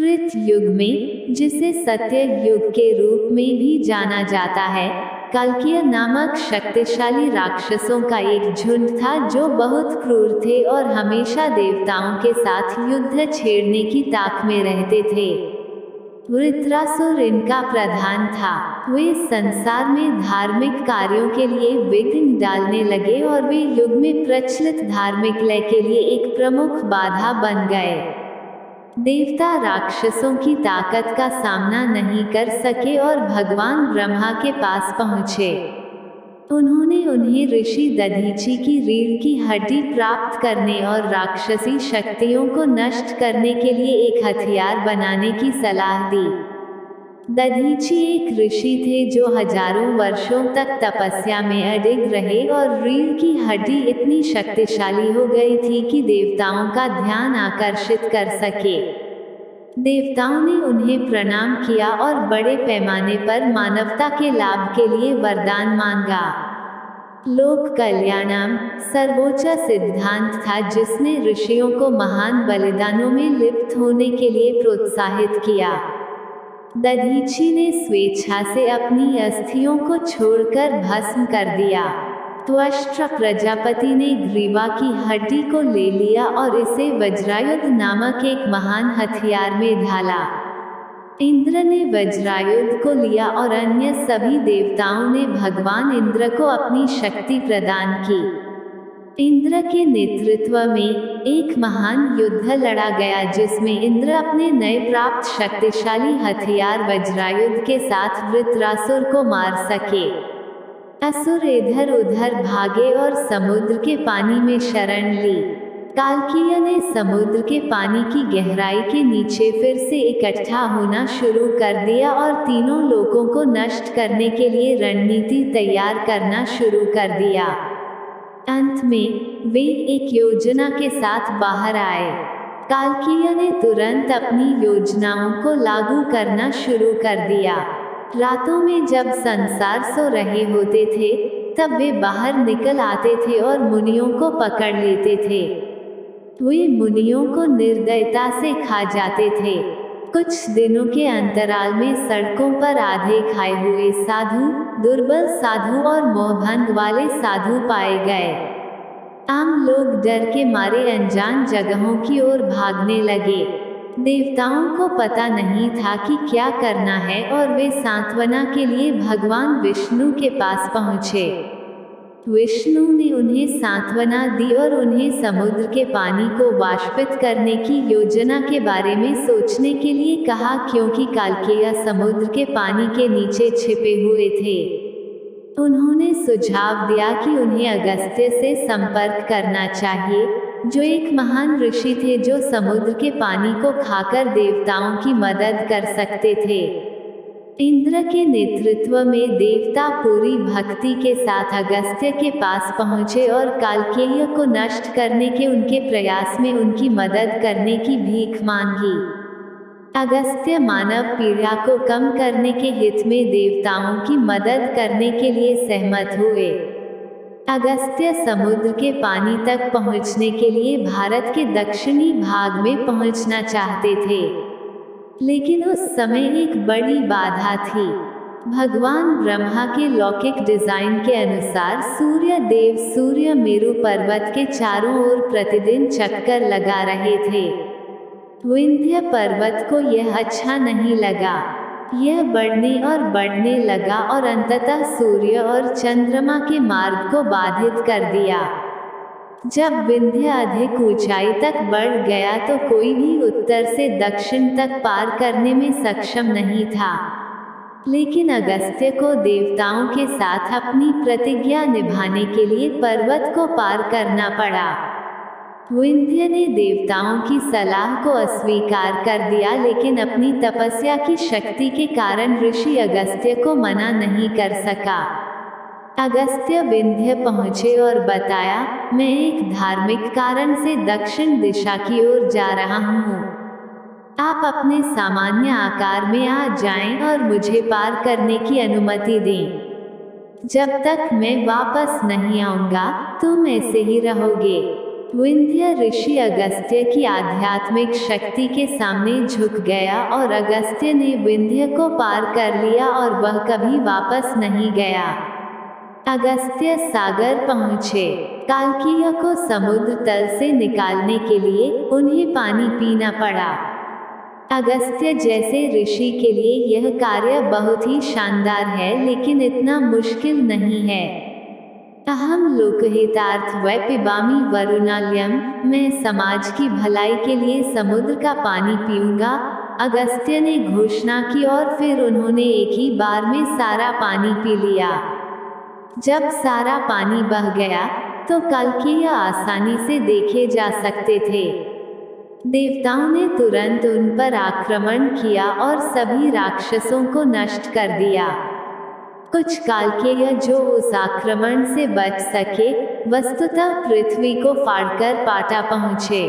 कृत युग में, जिसे सत्य युग के रूप में भी जाना जाता है, कालकीय नामक शक्तिशाली राक्षसों का एक झुंड था जो बहुत क्रूर थे और हमेशा देवताओं के साथ युद्ध छेड़ने की ताक में रहते थे। वृत्रासुर इनका प्रधान था। वे संसार में धार्मिक कार्यों के लिए विघ्न डालने लगे और वे युग में प्रचलित धार्मिक लय के लिए एक प्रमुख बाधा बन गए। देवता राक्षसों की ताकत का सामना नहीं कर सके और भगवान ब्रह्मा के पास पहुँचे। उन्होंने उन्हें ऋषि दधीचि की रीढ़ की हड्डी प्राप्त करने और राक्षसी शक्तियों को नष्ट करने के लिए एक हथियार बनाने की सलाह दी। दधीचि एक ऋषि थे जो हजारों वर्षों तक तपस्या में अडिग रहे और रीढ़ की हड्डी इतनी शक्तिशाली हो गई थी कि देवताओं का ध्यान आकर्षित कर सके। देवताओं ने उन्हें प्रणाम किया और बड़े पैमाने पर मानवता के लाभ के लिए वरदान मांगा। लोक कल्याणम सर्वोच्च सिद्धांत था जिसने ऋषियों को महान बलिदानों में लिप्त होने के लिए प्रोत्साहित किया। दधीचि ने स्वेच्छा से अपनी अस्थियों को छोड़कर भस्म कर दिया। त्वष्ट्र प्रजापति ने ग्रीवा की हड्डी को ले लिया और इसे वज्रायुध नामक एक महान हथियार में ढाला। इंद्र ने वज्रायुध को लिया और अन्य सभी देवताओं ने भगवान इंद्र को अपनी शक्ति प्रदान की। इंद्र के नेतृत्व में एक महान युद्ध लड़ा गया जिसमें इंद्र अपने नए प्राप्त शक्तिशाली हथियार वज्रायुध के साथ वृत्रासुर को मार सके। असुर इधर उधर भागे और समुद्र के पानी में शरण ली। कालकीय ने समुद्र के पानी की गहराई के नीचे फिर से इकट्ठा होना शुरू कर दिया और तीनों लोकों को नष्ट करने के लिए रणनीति तैयार करना शुरू कर दिया। अंत में वे एक योजना के साथ बाहर आए। कालकीय ने तुरंत अपनी योजनाओं को लागू करना शुरू कर दिया। रातों में जब संसार सो रहे होते थे तब वे बाहर निकल आते थे और मुनियों को पकड़ लेते थे। वे मुनियों को निर्दयता से खा जाते थे। कुछ दिनों के अंतराल में सड़कों पर आधे खाए हुए साधु, दुर्बल साधु और मोहभंग वाले साधु पाए गए। आम लोग डर के मारे अनजान जगहों की ओर भागने लगे। देवताओं को पता नहीं था कि क्या करना है और वे सांत्वना के लिए भगवान विष्णु के पास पहुँचे। विष्णु ने उन्हें सांत्वना दी और उन्हें समुद्र के पानी को वाष्पित करने की योजना के बारे में सोचने के लिए कहा क्योंकि कालकेय समुद्र के पानी के नीचे छिपे हुए थे। उन्होंने सुझाव दिया कि उन्हें अगस्त्य से संपर्क करना चाहिए, जो एक महान ऋषि थे जो समुद्र के पानी को खाकर देवताओं की मदद कर सकते थे। इंद्र के नेतृत्व में देवता पूरी भक्ति के साथ अगस्त्य के पास पहुँचे और कालकेय को नष्ट करने के उनके प्रयास में उनकी मदद करने की भीख मांगी। अगस्त्य मानव पीड़ा को कम करने के हित में देवताओं की मदद करने के लिए सहमत हुए। अगस्त्य समुद्र के पानी तक पहुंचने के लिए भारत के दक्षिणी भाग में पहुंचना चाहते थे, लेकिन उस समय एक बड़ी बाधा थी। भगवान ब्रह्मा के लौकिक डिजाइन के अनुसार सूर्य देव सूर्य मेरु पर्वत के चारों ओर प्रतिदिन चक्कर लगा रहे थे। विंध्य पर्वत को यह अच्छा नहीं लगा। यह बढ़ने और बढ़ने लगा और अंततः सूर्य और चंद्रमा के मार्ग को बाधित कर दिया। जब विंध्य अधिक ऊंचाई तक बढ़ गया तो कोई भी उत्तर से दक्षिण तक पार करने में सक्षम नहीं था। लेकिन अगस्त्य को देवताओं के साथ अपनी प्रतिज्ञा निभाने के लिए पर्वत को पार करना पड़ा। विंध्य ने देवताओं की सलाह को अस्वीकार कर दिया, लेकिन अपनी तपस्या की शक्ति के कारण ऋषि अगस्त्य को मना नहीं कर सका। अगस्त्य विंध्य पहुँचे और बताया, मैं एक धार्मिक कारण से दक्षिण दिशा की ओर जा रहा हूँ। आप अपने सामान्य आकार में आ जाएं और मुझे पार करने की अनुमति दें। जब तक मैं वापस नहीं आऊँगा तुम ऐसे ही रहोगे। विंध्य ऋषि अगस्त्य की आध्यात्मिक शक्ति के सामने झुक गया और अगस्त्य ने विंध्य को पार कर लिया और वह कभी वापस नहीं गया। अगस्त्य सागर पहुँचे। कालकीय को समुद्र तल से निकालने के लिए उन्हें पानी पीना पड़ा। अगस्त्य जैसे ऋषि के लिए यह कार्य बहुत ही शानदार है, लेकिन इतना मुश्किल नहीं है। अहम लोकहितार्थ वै पिबामि वरुणालयम, मैं समाज की भलाई के लिए समुद्र का पानी पीऊंगा, अगस्त्य ने घोषणा की और फिर उन्होंने एक ही बार में सारा पानी पी लिया। जब सारा पानी बह गया तो कालकीय आसानी से देखे जा सकते थे। देवताओं ने तुरंत उन पर आक्रमण किया और सभी राक्षसों को नष्ट कर दिया। कुछ कालकेय जो उस आक्रमण से बच सके, वस्तुतः पृथ्वी को फाड़कर पाटा पहुँचे।